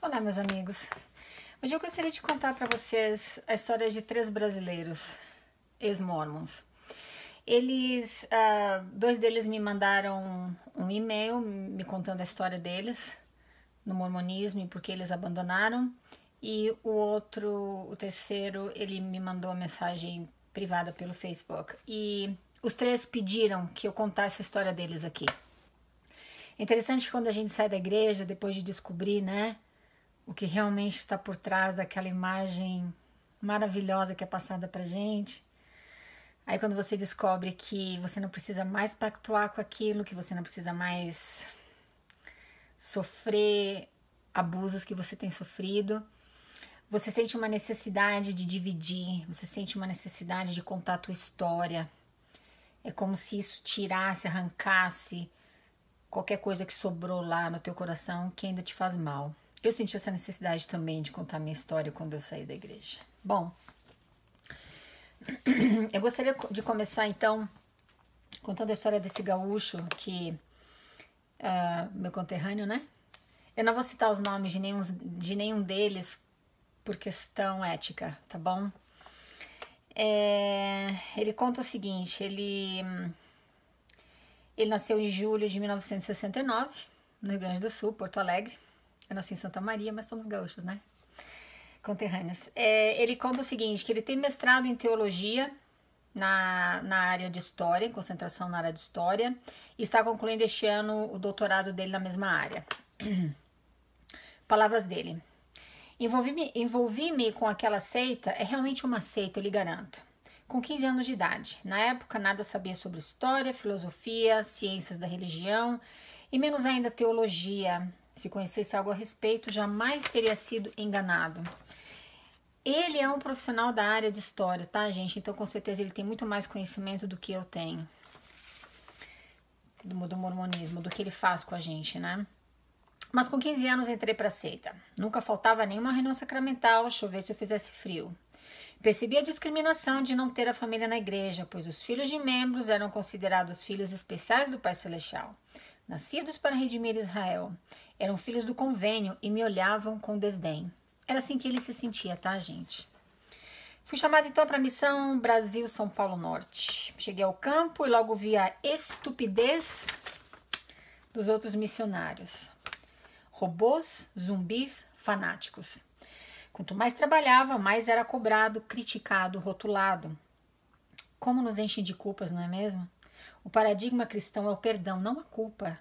Olá, meus amigos. Hoje eu gostaria de contar para vocês a história de 3 brasileiros ex-mormons. Dois deles me mandaram um e-mail me contando a história deles no mormonismo e por que eles abandonaram. E o terceiro, ele me mandou uma mensagem privada pelo Facebook. E os 3 pediram que eu contasse a história deles aqui. É interessante que quando a gente sai da igreja, depois de descobrir, né, o que realmente está por trás daquela imagem maravilhosa que é passada pra gente. Aí quando você descobre que você não precisa mais pactuar com aquilo, que você não precisa mais sofrer abusos que você tem sofrido, você sente uma necessidade de dividir, você sente uma necessidade de contar a tua história. É como se isso tirasse, arrancasse qualquer coisa que sobrou lá no teu coração que ainda te faz mal. Eu senti essa necessidade também de contar minha história quando eu saí da igreja. Bom, eu gostaria de começar então contando a história desse gaúcho que meu conterrâneo, né? Eu não vou citar os nomes de nenhum deles por questão ética, tá bom? Ele conta o seguinte, ele nasceu em julho de 1969, no Rio Grande do Sul, Porto Alegre. Eu nasci em Santa Maria, mas somos gaúchos, né? Conterrâneos. Ele conta o seguinte, que ele tem mestrado em teologia na área de história, em concentração na área de história, e está concluindo este ano o doutorado dele na mesma área. Palavras dele. Envolvi-me com aquela seita, é realmente uma seita, eu lhe garanto. Com 15 anos de idade. Na época, nada sabia sobre história, filosofia, ciências da religião e menos ainda teologia. Se conhecesse algo a respeito, jamais teria sido enganado. Ele é um profissional da área de história, tá, gente? Então, com certeza, ele tem muito mais conhecimento do que eu tenho. Do mormonismo, do que ele faz com a gente, né? Mas com 15 anos entrei para a seita. Nunca faltava nenhuma reunião sacramental, chovesse ou fizesse frio. Percebi a discriminação de não ter a família na igreja, pois os filhos de membros eram considerados filhos especiais do Pai Celestial, nascidos para redimir Israel. Eram filhos do convênio e me olhavam com desdém. Era assim que ele se sentia, tá, gente? Fui chamada então para a missão Brasil São Paulo Norte. Cheguei ao campo e logo vi a estupidez dos outros missionários. Robôs, zumbis, fanáticos. Quanto mais trabalhava, mais era cobrado, criticado, rotulado. Como nos enchem de culpas, não é mesmo? O paradigma cristão é o perdão, não a culpa.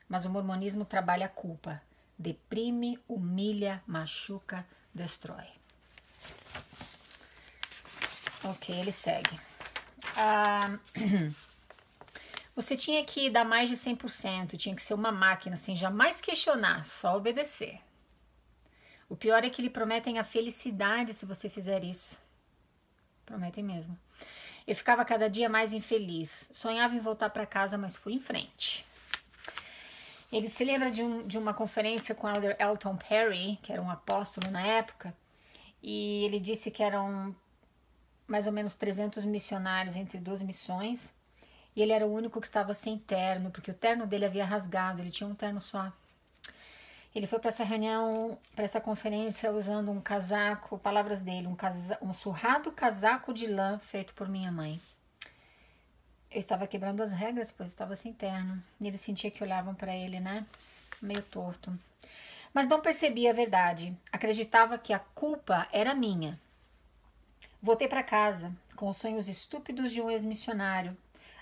Mas o mormonismo trabalha a culpa. Deprime, humilha, machuca, destrói. Ok, ele segue. Você tinha que dar mais de 100%, tinha que ser uma máquina, sem jamais questionar, só obedecer. O pior é que eles prometem a felicidade se você fizer isso. Prometem mesmo. Eu ficava cada dia mais infeliz. Sonhava em voltar para casa, mas fui em frente. Ele se lembra de uma conferência com o Elder Elton Perry, que era um apóstolo na época, e ele disse que eram mais ou menos 300 missionários entre 2 missões, e ele era o único que estava sem terno, porque o terno dele havia rasgado, ele tinha um terno só. Ele foi para essa reunião, para essa conferência, usando um casaco, palavras dele, um surrado casaco de lã feito por minha mãe. Eu estava quebrando as regras, pois estava sem terno. E ele sentia que olhavam para ele, né? Meio torto. Mas não percebia a verdade. Acreditava que a culpa era minha. Voltei para casa, com os sonhos estúpidos de um ex-missionário.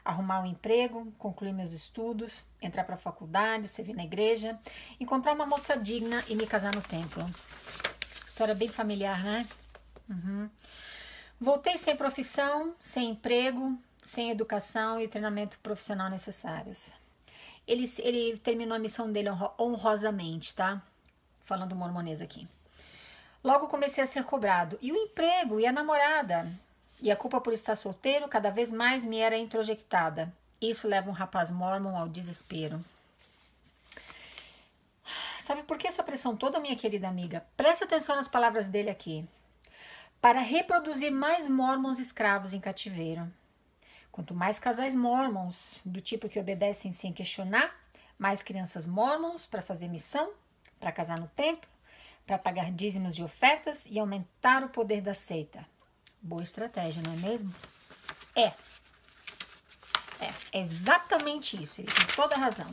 Arrumar um emprego, concluir meus estudos, entrar para a faculdade, servir na igreja, encontrar uma moça digna e me casar no templo. História bem familiar, né? Voltei sem profissão, sem emprego, sem educação e treinamento profissional necessários. Ele terminou a missão dele honrosamente, tá? Falando mormonês aqui. Logo comecei a ser cobrado. E o emprego? E a namorada? E a culpa por estar solteiro cada vez mais me era introjectada. Isso leva um rapaz mórmon ao desespero. Sabe por que essa pressão toda, minha querida amiga? Preste atenção nas palavras dele aqui. Para reproduzir mais mórmons escravos em cativeiro. Quanto mais casais mórmons, do tipo que obedecem sem questionar, mais crianças mórmons para fazer missão, para casar no templo, para pagar dízimos e ofertas e aumentar o poder da seita. Boa estratégia, não é mesmo? É exatamente isso, ele tem toda a razão.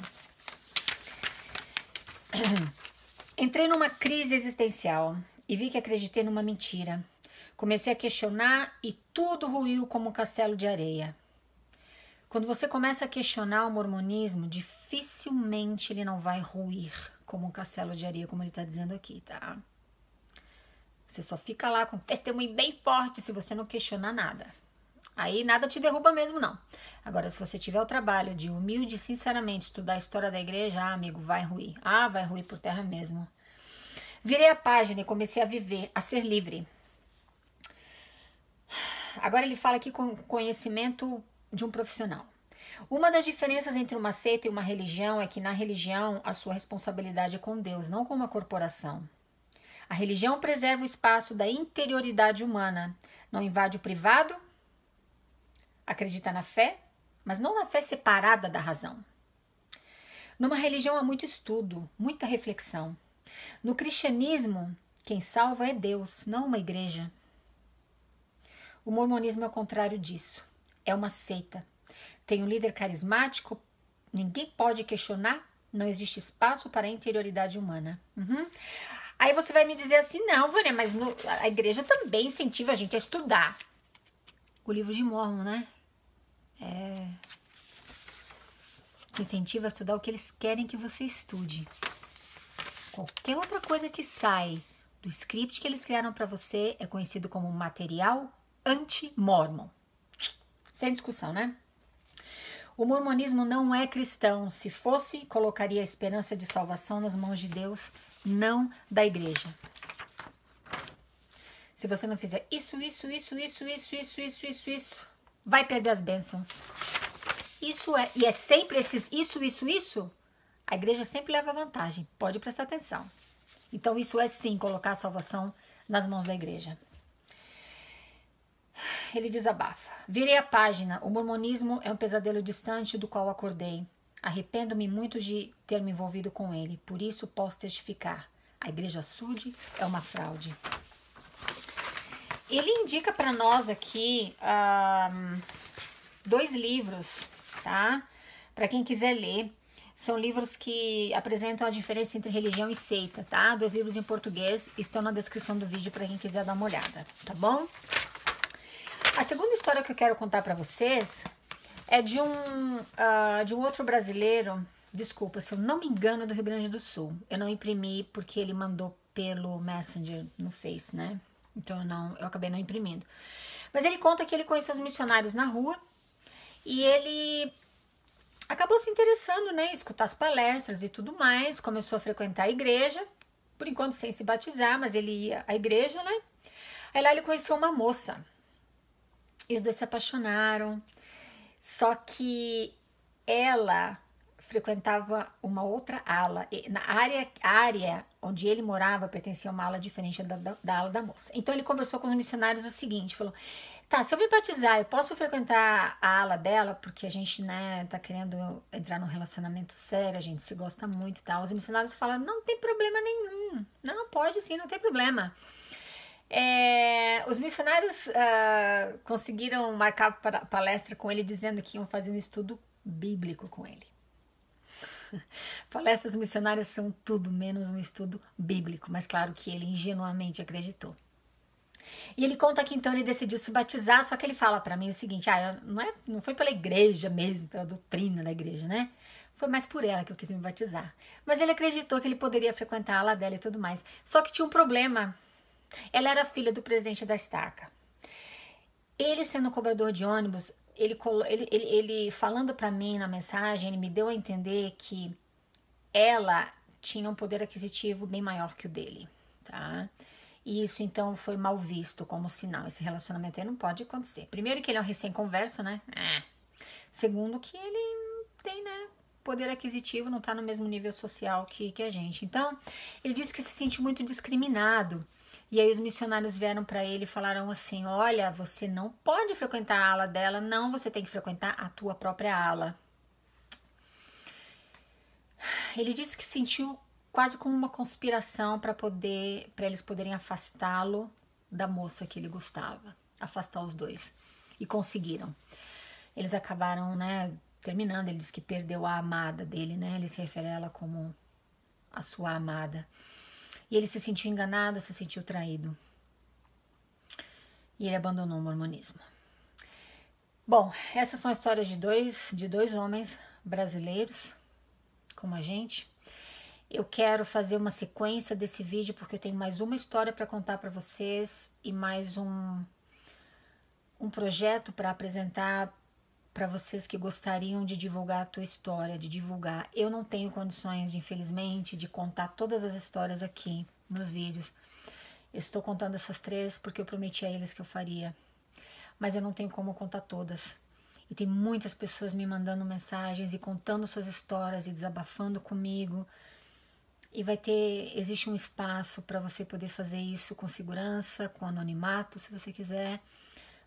Entrei numa crise existencial e vi que acreditei numa mentira. Comecei a questionar e tudo ruiu como um castelo de areia. Quando você começa a questionar o mormonismo, dificilmente ele não vai ruir como um castelo de areia, como ele está dizendo aqui, tá? Você só fica lá com testemunho bem forte se você não questionar nada. Aí nada te derruba mesmo, não. Agora, se você tiver o trabalho de humilde e sinceramente estudar a história da igreja, amigo, vai ruir. Vai ruir por terra mesmo. Virei a página e comecei a viver, a ser livre. Agora ele fala aqui com conhecimento de um profissional. Uma das diferenças entre uma seita e uma religião é que na religião a sua responsabilidade é com Deus, não com uma corporação. A religião preserva o espaço da interioridade humana, não invade o privado, acredita na fé, mas não na fé separada da razão. Numa religião há muito estudo, muita reflexão. No cristianismo, quem salva é Deus, não uma igreja. O mormonismo é o contrário disso. É uma seita. Tem um líder carismático, ninguém pode questionar, não existe espaço para a interioridade humana. Aí você vai me dizer assim, não, Vânia, mas a igreja também incentiva a gente a estudar. O livro de Mórmon, né? Te incentiva a estudar o que eles querem que você estude. Qualquer outra coisa que sai do script que eles criaram para você é conhecido como material anti-mormon. Sem discussão, né? O mormonismo não é cristão. Se fosse, colocaria a esperança de salvação nas mãos de Deus, não da igreja. Se você não fizer isso, vai perder as bênçãos. E é sempre esses isso, a igreja sempre leva vantagem. Pode prestar atenção. Então isso é sim colocar a salvação nas mãos da igreja. Ele desabafa. Virei a página. O mormonismo é um pesadelo distante do qual acordei. Arrependo-me muito de ter me envolvido com ele. Por isso posso testificar. A igreja Sud é uma fraude. Ele indica para nós aqui 2 livros, tá? Para quem quiser ler. São livros que apresentam a diferença entre religião e seita, tá? 2 livros em português estão na descrição do vídeo para quem quiser dar uma olhada, tá bom? A segunda história que eu quero contar para vocês é de um outro brasileiro, desculpa, se eu não me engano, do Rio Grande do Sul. Eu não imprimi porque ele mandou pelo Messenger no Face, né? Então eu acabei não imprimindo. Mas ele conta que ele conheceu os missionários na rua e ele acabou se interessando, né? Escutar as palestras e tudo mais, começou a frequentar a igreja, por enquanto sem se batizar, mas ele ia à igreja, né? Aí lá ele conheceu uma moça. E os 2 se apaixonaram, só que ela frequentava uma outra ala. Na área onde ele morava pertencia a uma ala diferente da ala da moça. Então ele conversou com os missionários o seguinte, falou, tá, se eu me batizar, eu posso frequentar a ala dela, porque a gente, né, tá querendo entrar num relacionamento sério, a gente se gosta muito e tal. Os missionários falaram, não tem problema nenhum, não, pode sim, não tem problema. Os missionários conseguiram marcar palestra com ele, dizendo que iam fazer um estudo bíblico com ele. Palestras missionárias são tudo menos um estudo bíblico, mas claro que ele ingenuamente acreditou. E ele conta que então ele decidiu se batizar, só que ele fala para mim o seguinte, não foi pela igreja mesmo, pela doutrina da igreja, né? Foi mais por ela que eu quis me batizar. Mas ele acreditou que ele poderia frequentar a ala dela e tudo mais. Só que tinha um problema. Ela era filha do presidente da estaca. Ele, sendo cobrador de ônibus, ele falando para mim na mensagem, ele me deu a entender que ela tinha um poder aquisitivo bem maior que o dele, tá? E isso então foi mal visto como sinal. Esse relacionamento aí não pode acontecer. Primeiro que ele é um recém-converso, né? Segundo que ele tem, né, poder aquisitivo, não tá no mesmo nível social que a gente. Então, ele disse que se sentiu muito discriminado. E aí os missionários vieram para ele e falaram assim, olha, você não pode frequentar a ala dela, não, você tem que frequentar a tua própria ala. Ele disse que sentiu quase como uma conspiração para eles poderem afastá-lo da moça que ele gostava, afastar os dois. E conseguiram. Eles acabaram, né, terminando. Ele disse que perdeu a amada dele, né? Ele se refere a ela como a sua amada. E ele se sentiu enganado, se sentiu traído. E ele abandonou o mormonismo. Bom, essas são histórias de dois homens brasileiros, como a gente. Eu quero fazer uma sequência desse vídeo porque eu tenho mais uma história para contar para vocês e mais um projeto para apresentar para vocês que gostariam de divulgar a tua história, de divulgar. Eu não tenho condições, infelizmente, de contar todas as histórias aqui nos vídeos. Eu estou contando essas 3 porque eu prometi a eles que eu faria. Mas eu não tenho como contar todas. E tem muitas pessoas me mandando mensagens e contando suas histórias e desabafando comigo. E existe um espaço para você poder fazer isso com segurança, com anonimato, se você quiser,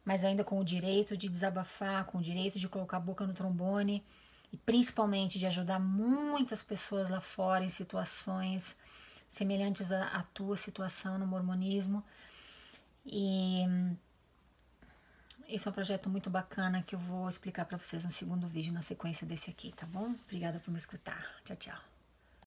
mas ainda com o direito de desabafar, com o direito de colocar a boca no trombone e principalmente de ajudar muitas pessoas lá fora em situações semelhantes à tua situação no mormonismo. E esse é um projeto muito bacana que eu vou explicar para vocês no segundo vídeo, na sequência desse aqui, tá bom? Obrigada por me escutar. Tchau, tchau.